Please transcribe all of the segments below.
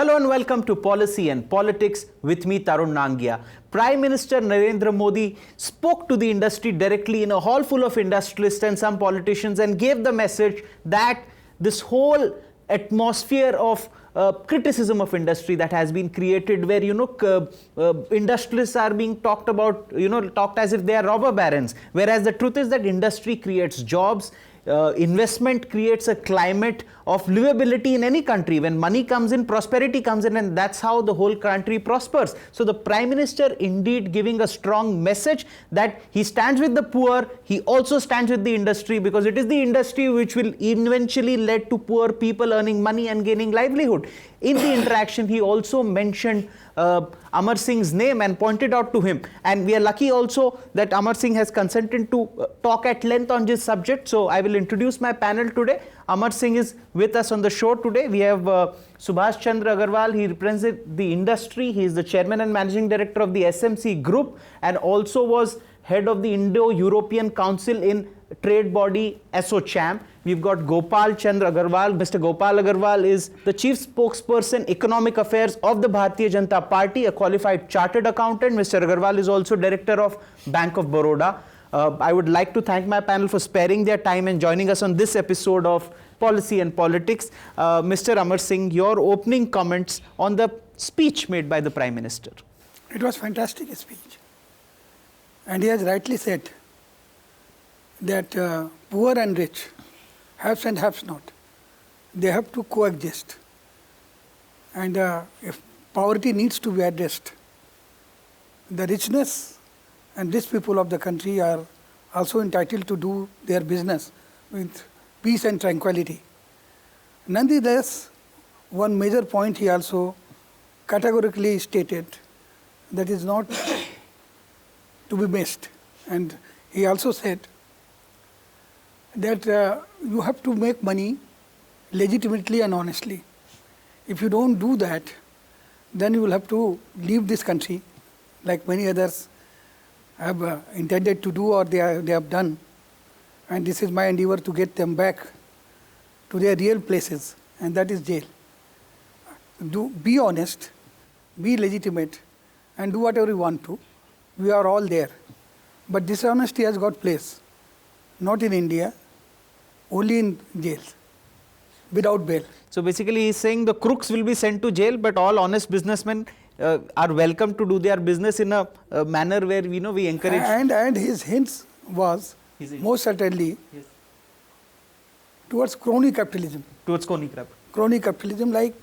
Hello and welcome to Policy and Politics with me, Tarun Nangia. Prime Minister Narendra Modi spoke to the industry directly in a hall full of industrialists and some politicians and gave the message that this whole atmosphere of criticism of industry that has been created where, industrialists are being talked about, talked as if they are robber barons. Whereas the truth is that industry creates jobs. Investment creates a climate of livability in any country. When money comes in, prosperity comes in, and that's how the whole country prospers. So the Prime Minister indeed giving a strong message that he stands with the poor, he also stands with the industry, because it is the industry which will eventually lead to poor people earning money and gaining livelihood. In the interaction, he also mentioned Amar Singh's name and pointed out to him. And we are lucky also that Amar Singh has consented to talk at length on this subject. So I will introduce my panel today. Amar Singh is with us on the show today. We have Subhash Chandra Agarwal. He represents the industry. He is the chairman and managing director of the SMC Group and also was head of the Indo-European Council in trade body ASSOCHAM. We've got Gopal Chandra Agarwal. Mr. Gopal Agarwal is the chief spokesperson, economic affairs of the Bharatiya Janata Party, a qualified chartered accountant. Mr. Agarwal is also director of Bank of Baroda. I would like to thank my panel for sparing their time and joining us on this episode of Policy and Politics. Mr. Amar Singh, your opening comments on the speech made by the Prime Minister. It was a fantastic speech. And he has rightly said that poor and rich, haves and haves not, they have to coexist. And if poverty needs to be addressed, the richness and rich people of the country are also entitled to do their business with peace and tranquility. Nonetheless, one major point he also categorically stated that is not to be missed. And he also said that you have to make money legitimately and honestly. If you don't do that, then you will have to leave this country like many others have intended to do or they have done. And this is my endeavor to get them back to their real places, and that is jail. Be honest, be legitimate, and do whatever you want to. We are all there. But dishonesty has got place, not in India, only in jails, without bail. So basically he's saying the crooks will be sent to jail, but all honest businessmen are welcome to do their business in a manner where we encourage. And his hints was most certainly towards crony capitalism. Towards crony capitalism. Crony capitalism like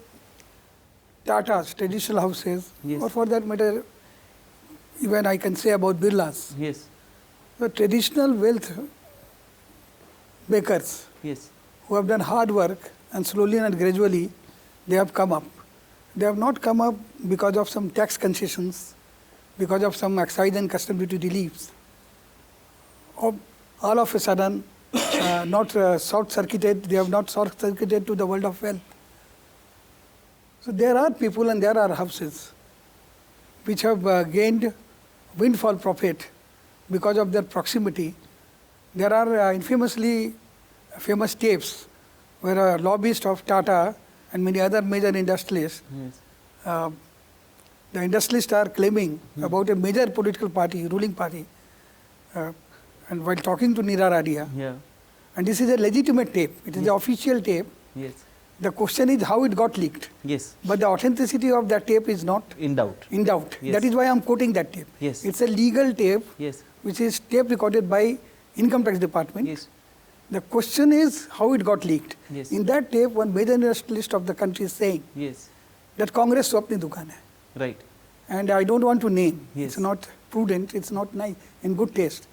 Tata's, traditional houses, or for that matter, even I can say about Birlas. Yes. The traditional wealth makers who have done hard work and slowly and gradually they have come up. They have not come up because of some tax concessions, because of some excise and custom duty reliefs. All of a sudden, not short-circuited, they have not short-circuited to the world of wealth. So there are people and there are houses which have gained windfall profit because of their proximity. There are infamously famous tapes where a lobbyist of Tata and many other major industrialists, the industrialists are claiming about a major political party, ruling party, and while talking to Nira Radia, and this is a legitimate tape, it is the official tape. The question is how it got leaked. But the authenticity of that tape is not in doubt. That is why I am quoting that tape. It's a legal tape, which is tape recorded by Income Tax Department. The question is how it got leaked. In that tape, one major industrialist of the country is saying that Congress to apni dukaan hai. Right. And I don't want to name. It's not prudent, it's not nice, in good taste.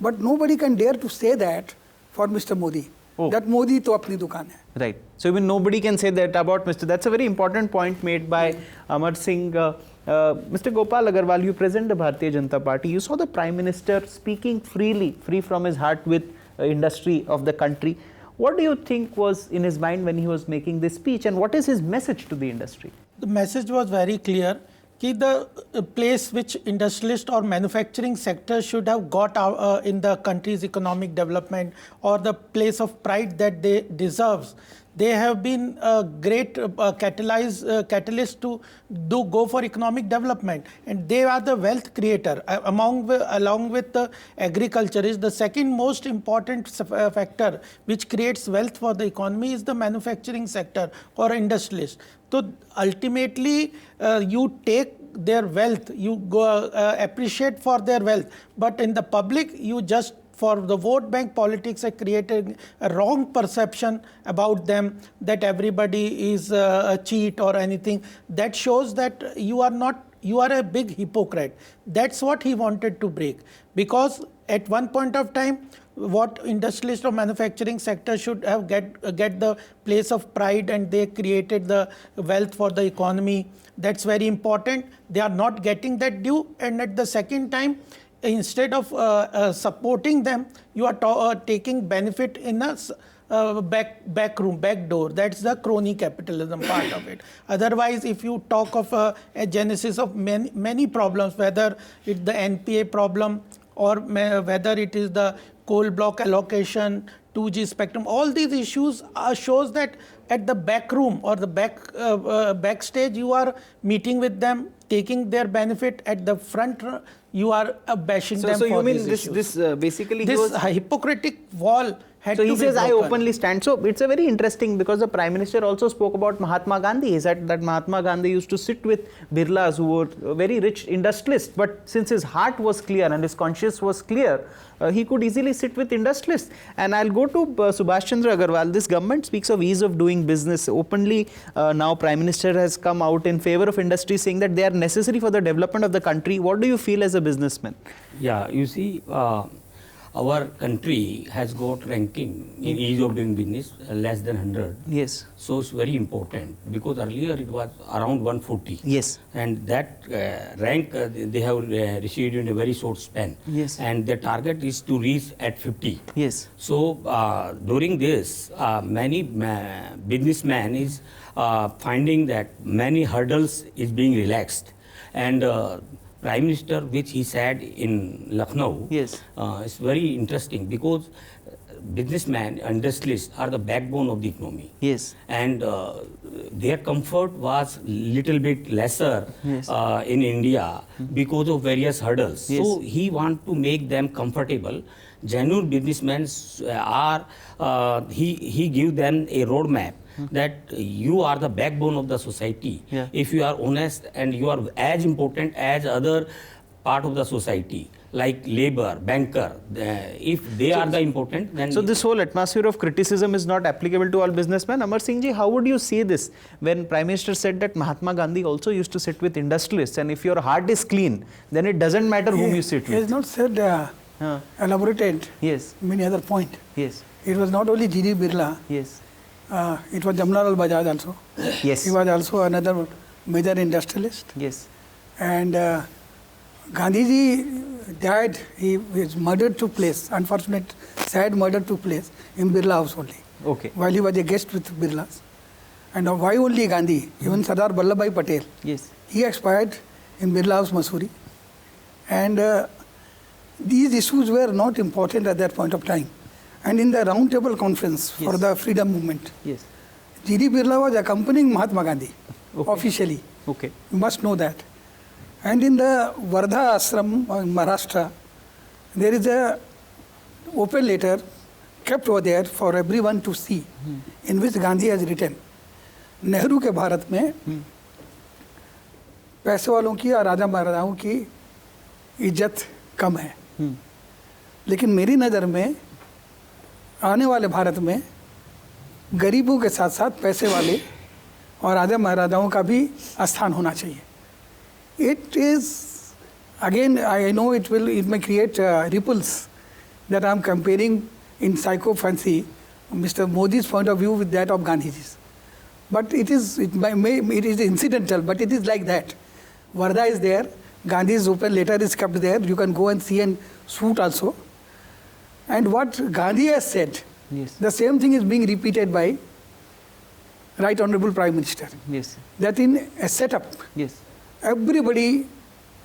But nobody can dare to say that for Mr. Modi. That Modi to apni dukaan hai. Right. So even nobody can say that about Mr. That's a very important point made by Amar Singh. Mr. Gopal Agarwal, you present the Bharatiya Janata Party. You saw the Prime Minister speaking freely, free from his heart with industry of the country. What do you think was in his mind when he was making this speech, and what is his message to the industry? The message was very clear the place which industrialist or manufacturing sector should have got in the country's economic development, or the place of pride that they deserves. They have been a great catalyst to go for economic development, and they are the wealth creator. Along with the agriculture, is the second most important factor which creates wealth for the economy is the manufacturing sector or industrialist. So ultimately, you take their wealth, you go appreciate for their wealth, but in the public, you just for the vote bank politics are creating a wrong perception about them, that everybody is a cheat or anything. That shows that you are a big hypocrite. That's what he wanted to break, because at one point of time, what industrialist or manufacturing sector should have get the place of pride, and they created the wealth for the economy. That's very important. They are not getting that due, and at the second time, instead of supporting them, you are taking benefit in a back door. That's the crony capitalism part of it. Otherwise, if you talk of a genesis of many problems, whether it's the NPA problem or whether it is the coal block allocation, 2G spectrum, all these issues shows that at the back room or the backstage, you are meeting with them, taking their benefit. At the front, you are bashing them. So for you mean these this issues. basically This hypocritic wall had to be So he says, I broken. openly stand. So it's a very interesting, because the Prime Minister also spoke about Mahatma Gandhi. He said that Mahatma Gandhi used to sit with Birlas, who were very rich industrialists. But since his heart was clear and his conscience was clear, he could easily sit with industrialists. And I'll go to Subhash Chandra Agarwal. This government speaks of ease of doing business. Openly, now Prime Minister has come out in favor of industry, saying that they are necessary for the development of the country. What do you feel as a businessman? Yeah, you see, our country has got ranking in ease of doing business less than 100. Yes. So it's very important, because earlier it was around 140. Yes. And that rank they have received in a very short span. Yes. And the target is to reach at 50. Yes. So during this, many businessmen is finding that many hurdles is being relaxed. And Prime Minister, which he said in Lucknow, Yes. is very interesting, because businessmen, industrialists are the backbone of the economy. Yes. And their comfort was little bit lesser Yes. in India because of various hurdles. Yes. So he want to make them comfortable. Genuine businessmen he give them a roadmap that you are the backbone of the society. Yeah. If you are honest and you are as important as other part of the society, like labor, banker, if they are the important, then... So this whole atmosphere of criticism is not applicable to all businessmen. Amar Singh ji, how would you see this when Prime Minister said that Mahatma Gandhi also used to sit with industrialists, and if your heart is clean, then it doesn't matter whom you sit He has with? not said, elaborated Yes. many other point. Yes. It was not only G.D. Birla, Yes. it was Jamnalal Bajaj also. Yes. He was also another major industrialist. Yes. And Gandhiji died, his murder took place, unfortunate, sad murder took place in Birla house only. Okay. While he was a guest with Birlas. And why only Gandhi? Even Sardar Vallabhbhai Patel. Yes. He expired in Birla House, Mussoorie. And these issues were not important at that point of time. And in the round table conference for Yes. the freedom movement, Yes. G.D. Birla was accompanying Mahatma Gandhi Okay. officially. Okay. You must know that. And in the Wardha ashram in Maharashtra, there is a open letter kept over there for everyone to see, in which Gandhi has written, Nehru के भारत में पैसे वालों की और राजा महाराजाओं की इज्जत कम है, लेकिन मेरी नज़र में आने वाले भारत में गरीबों के साथ साथ पैसे वाले और राजा महाराजाओं का भी स्थान होना चाहिए. It is, again, I know it may create ripples that I am comparing in psychophancy Mr. Modi's point of view with that of Gandhiji's. But it is incidental, but it is like that. Wardha is there, Gandhi's open letter is kept there, you can go and see and shoot also. And what Gandhi has said, Yes. the same thing is being repeated by Right Honorable Prime Minister. Yes. That in a setup, Yes. everybody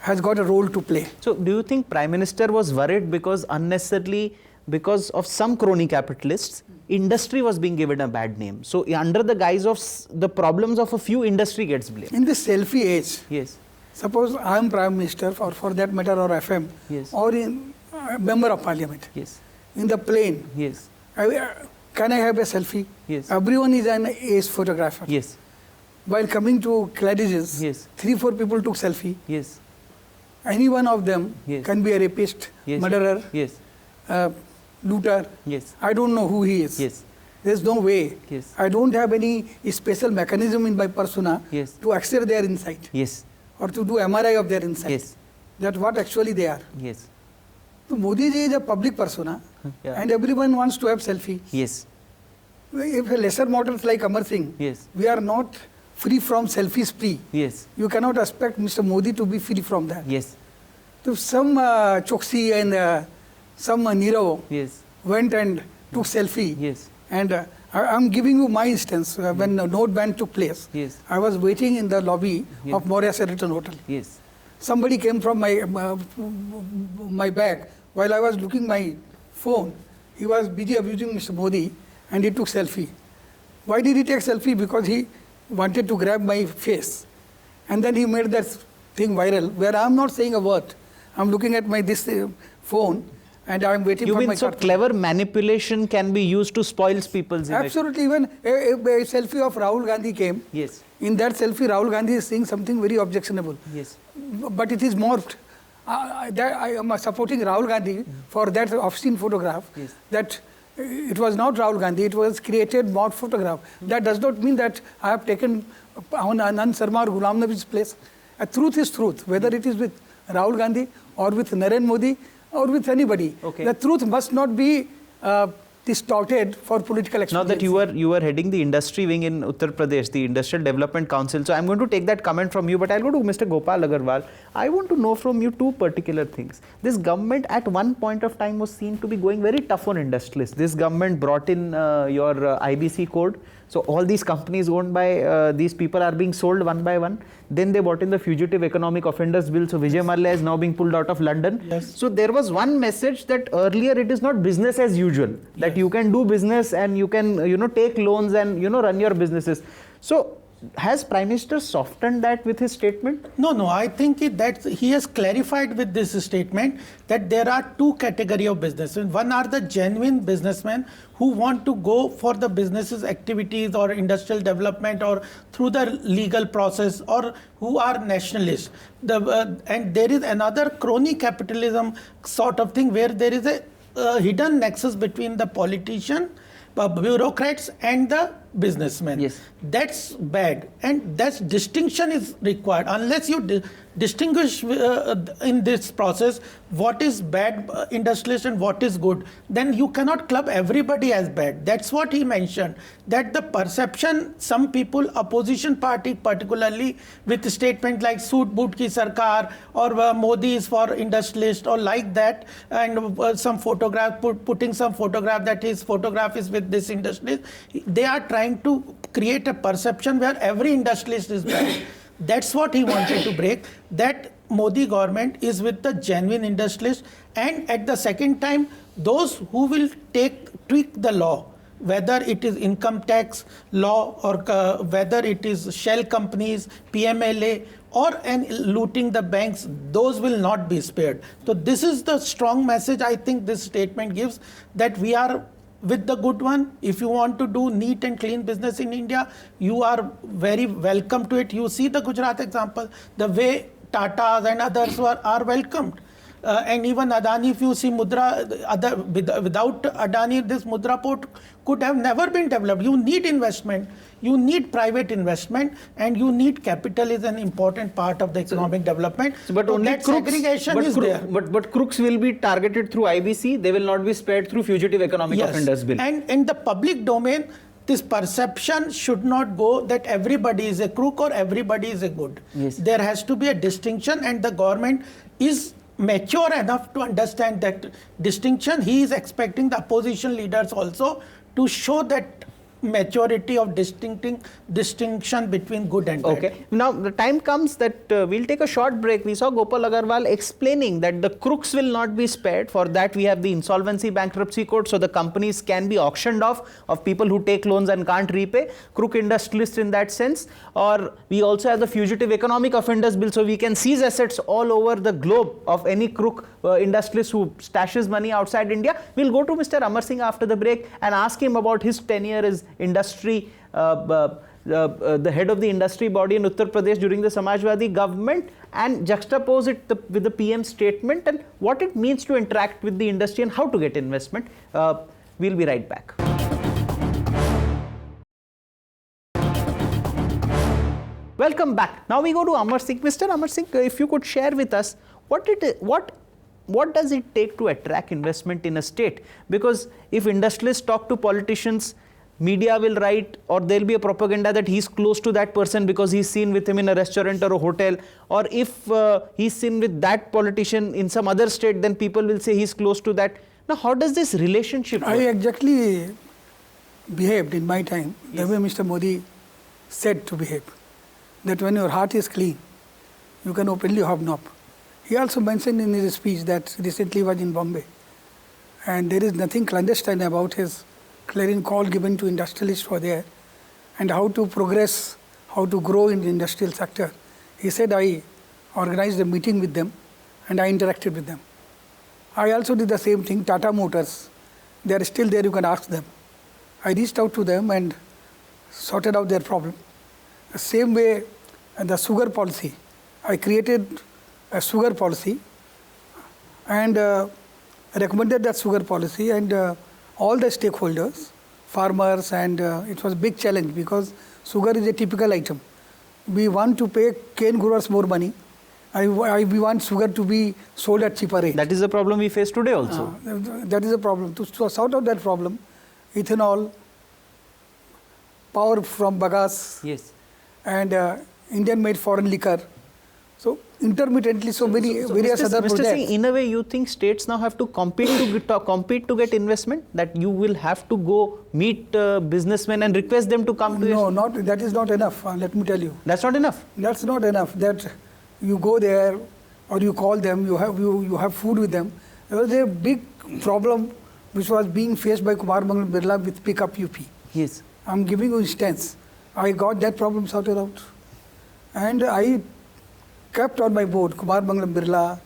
has got a role to play. So do you think Prime Minister was worried because unnecessarily, because of some crony capitalists, industry was being given a bad name? So under the guise of the problems of a few, industry gets blamed. In this selfie age, Yes. suppose I am Prime Minister, or for that matter, or FM, Yes. or in Member of Parliament, Yes. in the plane, Yes. can I have a selfie? Yes. Everyone is an ace photographer. Yes. While coming to Claridge's, Yes. 3-4 people took selfie. Yes. Any one of them Yes. can be a rapist, Yes. murderer, Yes. looter. Yes. I don't know who he is. Yes. There's no way. Yes. I don't have any special mechanism in my persona Yes. to access their insight Yes. or to do MRI of their insight. Yes. That's what actually they are. Yes. So Modi ji is a public persona, Yeah. and everyone wants to have selfie. Yes. If a lesser mortals like Amar Singh, Yes. we are not free from selfie spree. Yes. You cannot expect Mr. Modi to be free from that. Yes. So some Choksi and some Nirav Yes. went and took selfie. Yes. And I'm giving you my instance. When the note ban took place, Yes. I was waiting in the lobby Yes. of Maurya Sheraton Hotel. Yes. Somebody came from my bag while I was looking my phone. He was busy abusing Mr. Modi, and he took selfie. Why did he take selfie? Because he wanted to grab my face, and then he made that thing viral. Where I'm not saying a word. I'm looking at my this phone, and I'm waiting You for my mean so cartoon. clever manipulation can be used to spoil people's image? Absolutely. Even a selfie of Rahul Gandhi came. Yes. In that selfie, Rahul Gandhi is saying something very objectionable. Yes. But it is morphed. I am supporting Rahul Gandhi for that obscene photograph. Yes. That it was not Rahul Gandhi, it was created morphed photograph. That does not mean that I have taken Anand Sharma or Ghulam Nabi's place. Truth is truth, whether it is with Rahul Gandhi or with Narendra Modi or with anybody. Okay. The truth must not be distorted for political Now expediency. that you were heading the industry wing in Uttar Pradesh, the Industrial Development Council, so I'm going to take that comment from you, but I'll go to Mr. Gopal Agarwal. I want to know from you two particular things. This government at one point of time was seen to be going very tough on industrialists. This government brought in your IBC code. So all these companies owned by these people are being sold one by one. Then they brought in the Fugitive Economic Offenders Bill. So Vijay Mallya is now being pulled out of London. Yes. So there was one message that earlier it is not business as usual. That you can do business and you can take loans and run your businesses. So has Prime Minister softened that with his statement? No, I think that he has clarified with this statement that there are two categories of businessmen. One are the genuine businessmen who want to go for the businesses activities or industrial development or through the legal process, or who are nationalists. And there is another crony capitalism sort of thing where there is a hidden nexus between the politician, bureaucrats and the businessmen. Yes. That's bad, and that distinction is required. Unless you distinguish in this process what is bad industrialist and what is good, then you cannot club everybody as bad. That's what he mentioned, that the perception, some people, opposition party particularly, with statement like Soot Boot Ki Sarkar or Modi is for industrialist or like that, and some photograph, putting some photograph that his photograph is with this industrialist, they are trying to create a perception where every industrialist is bad. That's what he wanted to break, that Modi government is with the genuine industrialists, and at the second time, those who will tweak the law, whether it is income tax law or whether it is shell companies, PMLA, or looting the banks, those will not be spared. So this is the strong message I think this statement gives, that we are with the good one. If you want to do neat and clean business in India, you are very welcome to it. You see the Gujarat example, the way Tatas and others are welcomed. And even Adani, if you see Mudra, without Adani, this Mudra port could have never been developed. You need investment, you need private investment, and you need capital is an important part of the economic development. But So only that crooks, segregation but is there. But crooks will be targeted through IBC. They will not be spared through Fugitive Economic Offenders Bill. And in the public domain, this perception should not go that everybody is a crook or everybody is a good. Yes. There has to be a distinction, and the government is mature enough to understand that distinction. He is expecting the opposition leaders also to show that maturity of distinction between good and bad. Okay. Now the time comes that we'll take a short break. We saw Gopal Agarwal explaining that the crooks will not be spared. For that we have the insolvency bankruptcy code, so the companies can be auctioned off of people who take loans and can't repay, crook industrialists in that sense. Or we also have the fugitive economic offenders bill, so we can seize assets all over the globe of any crook industrialist who stashes money outside India. We'll go to Mr. Amar Singh after the break and ask him about his tenure as industry, the head of the industry body in Uttar Pradesh during the Samajwadi government, and juxtapose it with the PM statement and what it means to interact with the industry and how to get investment. We'll be right back. Welcome back. Now we go to Amar Singh. Mr. Amar Singh, if you could share with us what does it take to attract investment in a state? Because if industrialists talk to politicians, media will write, or there'll be a propaganda that he's close to that person because he's seen with him in a restaurant or a hotel. Or if he's seen with that politician in some other state, then people will say he's close to that. Now, how does this relationship work? I exactly behaved in my time the way Mr. Modi said to behave. That when your heart is clean, you can openly hobnob. He also mentioned in his speech that recently was in Bombay, and there is nothing clandestine about his clarion call given to industrialists over there and how to progress, how to grow in the industrial sector. He said, I organized a meeting with them and I interacted with them. I also did the same thing. Tata Motors, they are still there, you can ask them. I reached out to them and sorted out their problem. The same way, the sugar policy, I created a sugar policy and recommended that sugar policy, and all the stakeholders, farmers, and it was a big challenge because sugar is a typical item. We want to pay cane growers more money. We want sugar to be sold at cheaper rate. That is the problem we face today also. That is a problem. To sort out that problem, ethanol, power from bagasse, Yes. and Indian-made foreign liquor. So intermittently, various other Mr. projects. Singh, in a way, you think states now have to compete to get investment? That you will have to go meet businessmen and request them to come to you? No, that is not enough. Let me tell you. That's not enough. That's not enough. That you go there or you call them, you have food with them. There was a big problem which was being faced by Kumar Mangalam Birla with Pickup UP. Yes. I'm giving you instance. I got that problem sorted out. And I kept on my board Kumar Mangalam Birla,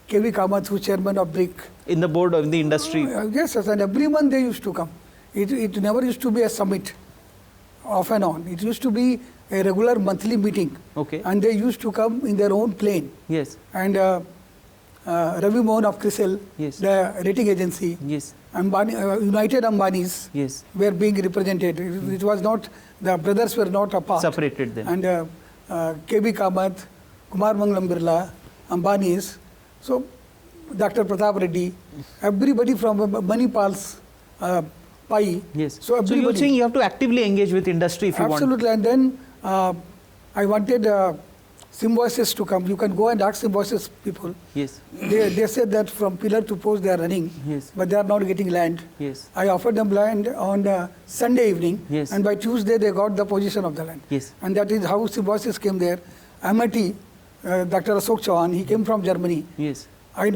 KV Kamath, who chairman of BRIC. In the board of the industry. Yes, and every month they used to come. It never used to be a summit off and on. It used to be a regular monthly meeting. Okay. And they used to come in their own plane. Yes. And Ravi Mohan of CRISIL, Yes. the rating agency, Yes. United Ambanis Yes. were being represented. It was not, the brothers were not apart. Separated them. And KV Kamath, Kumar Mangalam Birla, Ambanis, so Dr. Pratap Reddy, everybody from Manipal's Pai. Yes. So So you're everybody. saying you have to actively engage with industry if you want. Absolutely. And then I wanted Symbiosis to come. You can go and ask Symbiosis people. Yes. They said that from pillar to post they are running, Yes. but they are not getting land. Yes. I offered them land on Sunday evening, Yes. and by Tuesday they got the position of the land. Yes. And that is how Symbiosis came there. MIT, Dr. Ashok Chauhan, he came from Germany. Yes. I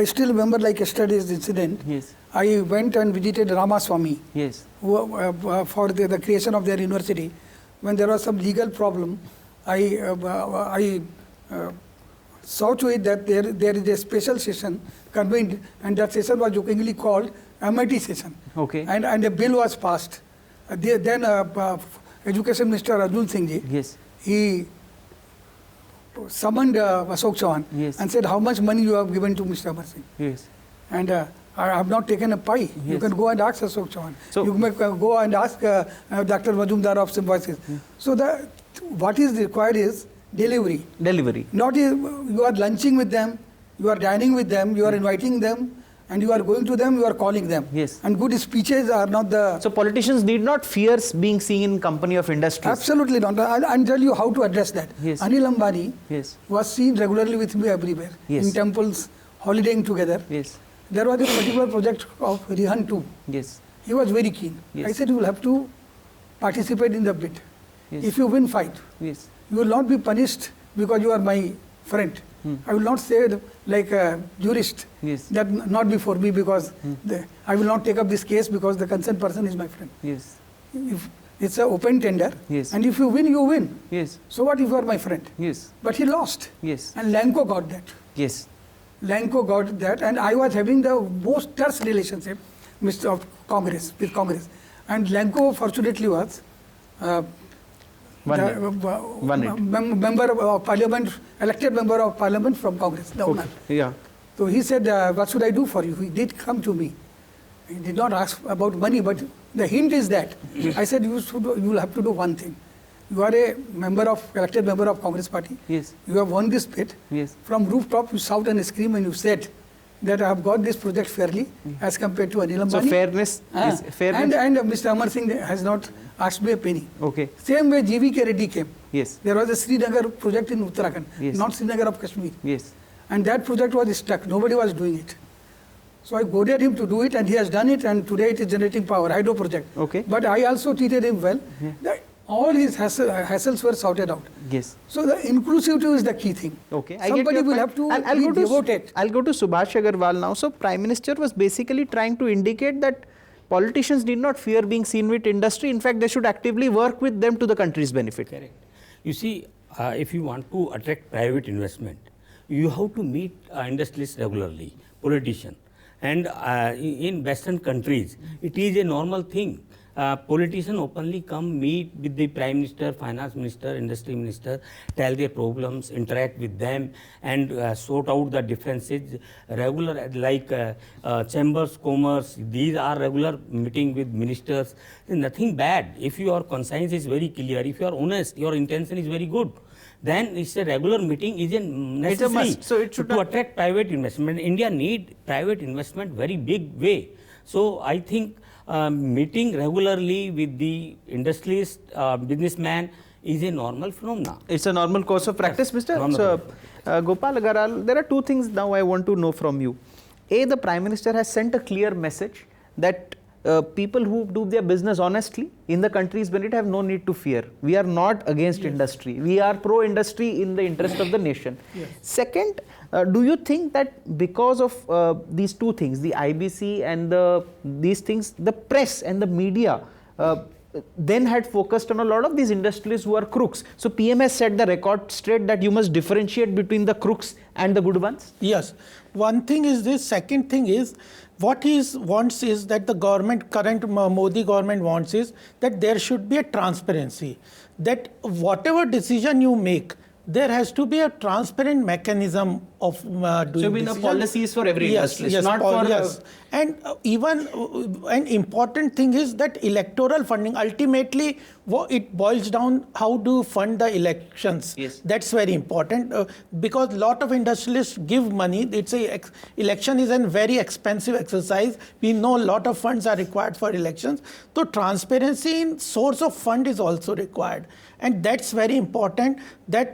still remember like yesterday's incident. Yes. I went and visited Ramaswamy Yes. for the creation of their university. When there was some legal problem, I saw to it that there is a special session convened, and that session was jokingly called MIT session. Okay. And a bill was passed. Then Education Minister Arjun Singh ji, Yes. he summoned Ashok Chauhan Yes. and said, how much money you have given to Mr. Amar Singh? Yes. And I have not taken a pie. You Yes. can go and ask Ashok Chauhan. So- You may go and ask Dr. Majumdar of Symbiosis. So what is required is delivery. Delivery. Not you are lunching with them, you are dining with them, you are inviting them, and you are going to them, you are calling them. Yes. And good speeches are not the... So politicians need not fear being seen in company of industries. Absolutely not. I'll tell you how to address that. Yes. Anil Ambani Yes. was seen regularly with me everywhere. Yes. In temples, holidaying together. Yes. There was a particular project of Rihan 2. Yes. He was very keen. Yes. I said, you will have to participate in the bid. Yes. If you win, fight. Yes. You will not be punished because you are my friend. I will not say like a jurist Yes. that not before me because I will not take up this case because the concerned person is my friend. Yes. If it's an open tender, Yes. and if you win, you win. Yes. So what if you are my friend? Yes. But he lost. Yes. And Lanco got that. Yes. Lanco got that, and I was having the most terse relationship with Congress. And Lanco, fortunately, was member of parliament, elected member of parliament from Congress. The owner. Yeah. So he said, what should I do for you? He did come to me. He did not ask about money, but the hint is that. I said, you will have to do one thing. You are a elected member of Congress party. Yes. You have won this bid. Yes. From rooftop, you shout and scream and you said that I have got this project fairly as compared to Anil Ambani. So fairness is fairness. And Mr. Amar Singh has not asked me a penny. Okay. Same way GVK Reddy came. Yes. There was a Srinagar project in Uttarakhand, Yes. not Srinagar of Kashmir. Yes. And that project was stuck. Nobody was doing it. So I goaded him to do it, and he has done it, and today it is generating power, hydro project. Okay. But I also treated him well. That all his hassles were sorted out. Yes. So the inclusivity is the key thing. Okay. Somebody will have to be devoted. I'll go to Subhash Agarwal now. So Prime Minister was basically trying to indicate that politicians did not fear being seen with industry. In fact, they should actively work with them to the country's benefit. Correct. You see, if you want to attract private investment, you have to meet industrialists regularly, politicians. And in Western countries, it is a normal thing. Politicians openly come meet with the Prime Minister, Finance Minister, Industry Minister, tell their problems, interact with them, and sort out the differences. Regular, like chambers, commerce, these are regular meeting with ministers. Nothing bad. If your conscience is very clear, if you are honest, your intention is very good, then it's a regular meeting is a necessary. It's a must. So it should to attract private investment. India need private investment very big way. So I think meeting regularly with the industrialist, businessman is a normal phenomenon. It's a normal course of practice, Yes, Mr. normal So, Gopal Agarwal, there are two things now I want to know from you. A, the Prime Minister has sent a clear message that people who do their business honestly in the country's benefit have no need to fear. We are not against industry. We are pro-industry in the interest of the nation. Yes. Second, do you think that because of these two things, the IBC and these things, the press and the media then had focused on a lot of these industrialists who are crooks. So PM has set the record straight that you must differentiate between the crooks and the good ones? Yes. One thing is this. Second thing is, what he wants is that the current Modi government wants is that there should be a transparency. That whatever decision you make, there has to be a transparent mechanism of doing So you mean the decision. policies for every industrialist, yes, not for... yes. And even an important thing is that electoral funding, ultimately it boils down how to fund the elections. Yes. That's very important because a lot of industrialists give money. Election is a very expensive exercise. We know a lot of funds are required for elections. So transparency in source of fund is also required. And that's very important that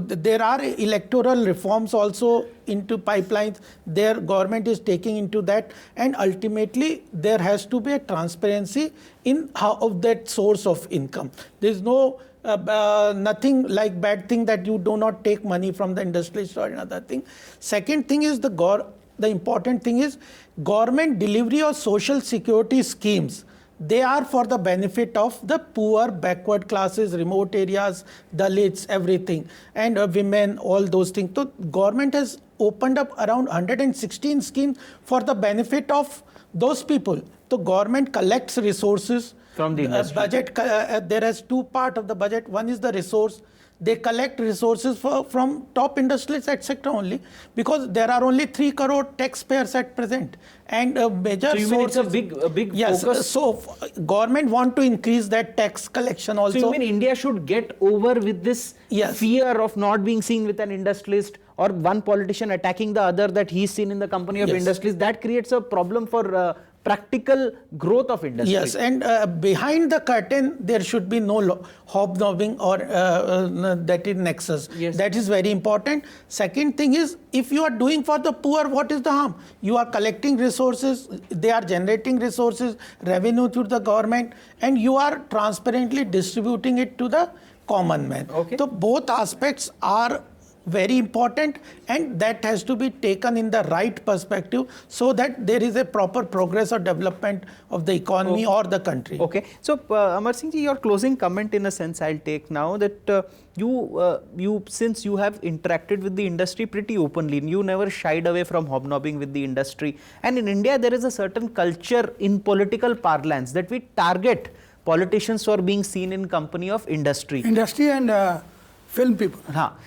there are electoral reforms also into pipelines. Their government is taking into that, and ultimately there has to be a transparency in how of that source of income. There is no nothing like bad thing that you do not take money from the industrialist or another thing. Second thing is the important thing is government delivery of social security schemes. They are for the benefit of the poor, backward classes, remote areas, Dalits, everything, and women, all those things. So government has opened up around 116 schemes for the benefit of those people. So government collects resources from the industry. Budget. There is two parts of the budget. One is the resource. They collect resources from top industrialists, etc. only, because there are only 3 crore taxpayers at present, and a major so you mean it's a big yes, focus? So government want to increase that tax collection also. So you mean India should get over with this Yes. fear of not being seen with an industrialist or one politician attacking the other that he's seen in the company of Yes. industrialists? That creates a problem for practical growth of industry. Yes, and behind the curtain, there should be no hobnobbing or that is nexus. Yes. That is very important. Second thing is, if you are doing for the poor, what is the harm? You are collecting resources, they are generating resources, revenue to the government, and you are transparently distributing it to the common man. Okay. So both aspects are very important, and that has to be taken in the right perspective so that there is a proper progress or development of the economy or the country. Okay. So, Amar Singh ji, your closing comment in a sense I'll take now that you since you have interacted with the industry pretty openly, you never shied away from hobnobbing with the industry, and in India there is a certain culture in political parlance that we target politicians for being seen in company of industry. Industry and film people.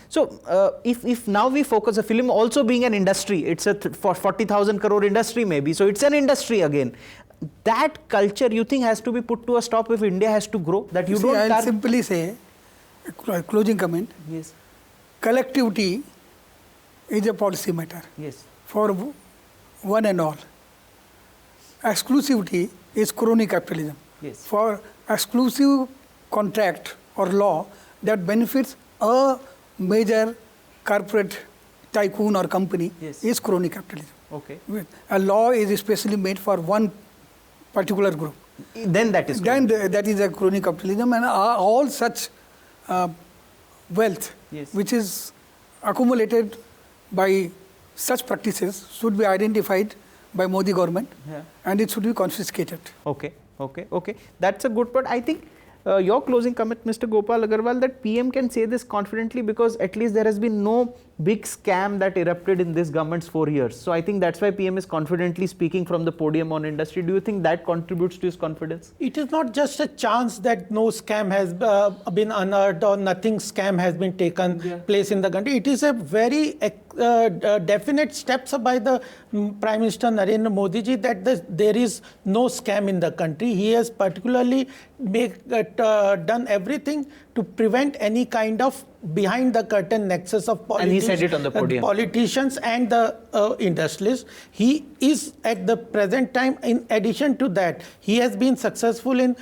So, if now we focus, a film also being an industry, it's a 40,000 crore industry maybe, so it's an industry again. That culture you think has to be put to a stop if India has to grow? That you don't I'll simply say, closing comment, Yes. collectivity is a policy matter Yes. for one and all. Exclusivity is crony capitalism. Yes. For exclusive contract or law that benefits a major corporate tycoon or company Yes. is crony capitalism. Okay. A law is especially made for one particular group. Then that is Then that is a crony capitalism, and all such wealth Yes. which is accumulated by such practices should be identified by Modi government, Yeah. and it should be confiscated. Okay. That's a good point. I think your closing comment, Mr. Gopal Agarwal, that PM can say this confidently because at least there has been no big scam that erupted in this government's 4 years. So I think that's why PM is confidently speaking from the podium on industry. Do you think that contributes to his confidence? It is not just a chance that no scam has been unearthed or nothing scam has been taken place in the country. It is a very definite steps by the Prime Minister Narendra Modi ji that there is no scam in the country. He has particularly done everything to prevent any kind of behind the curtain nexus of And he said it on the podium. politicians and the industrialists. He is at the present time, in addition to that, he has been successful in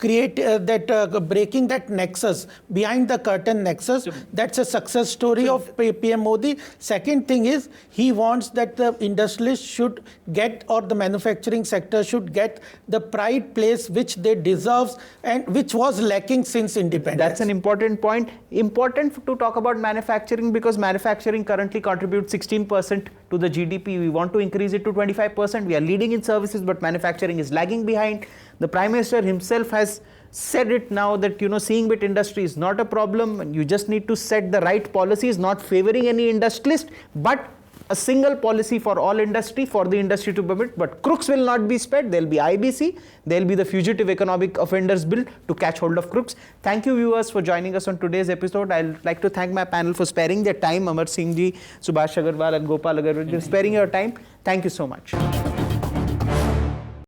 breaking that nexus, behind the curtain nexus. That's a success story of PM Modi. Second thing is, he wants that the industrialists should get, or the manufacturing sector should get, the pride place which they deserve and which was lacking since independence. That's an important point. Important to talk about manufacturing because manufacturing currently contributes 16% to the GDP. We want to increase it to 25%. We are leading in services, but manufacturing is lagging behind. The Prime Minister himself has said it now that, seeing bit industry is not a problem, and you just need to set the right policies, not favoring any industrialist, but a single policy for all industry, for the industry to permit. But crooks will not be spared. There will be IBC, there will be the Fugitive Economic Offenders Bill to catch hold of crooks. Thank you, viewers, for joining us on today's episode. I'd like to thank my panel for sparing their time, Amar Singh ji, Subhash Agarwal and Gopal Agarwal, for sparing your time. Thank you so much.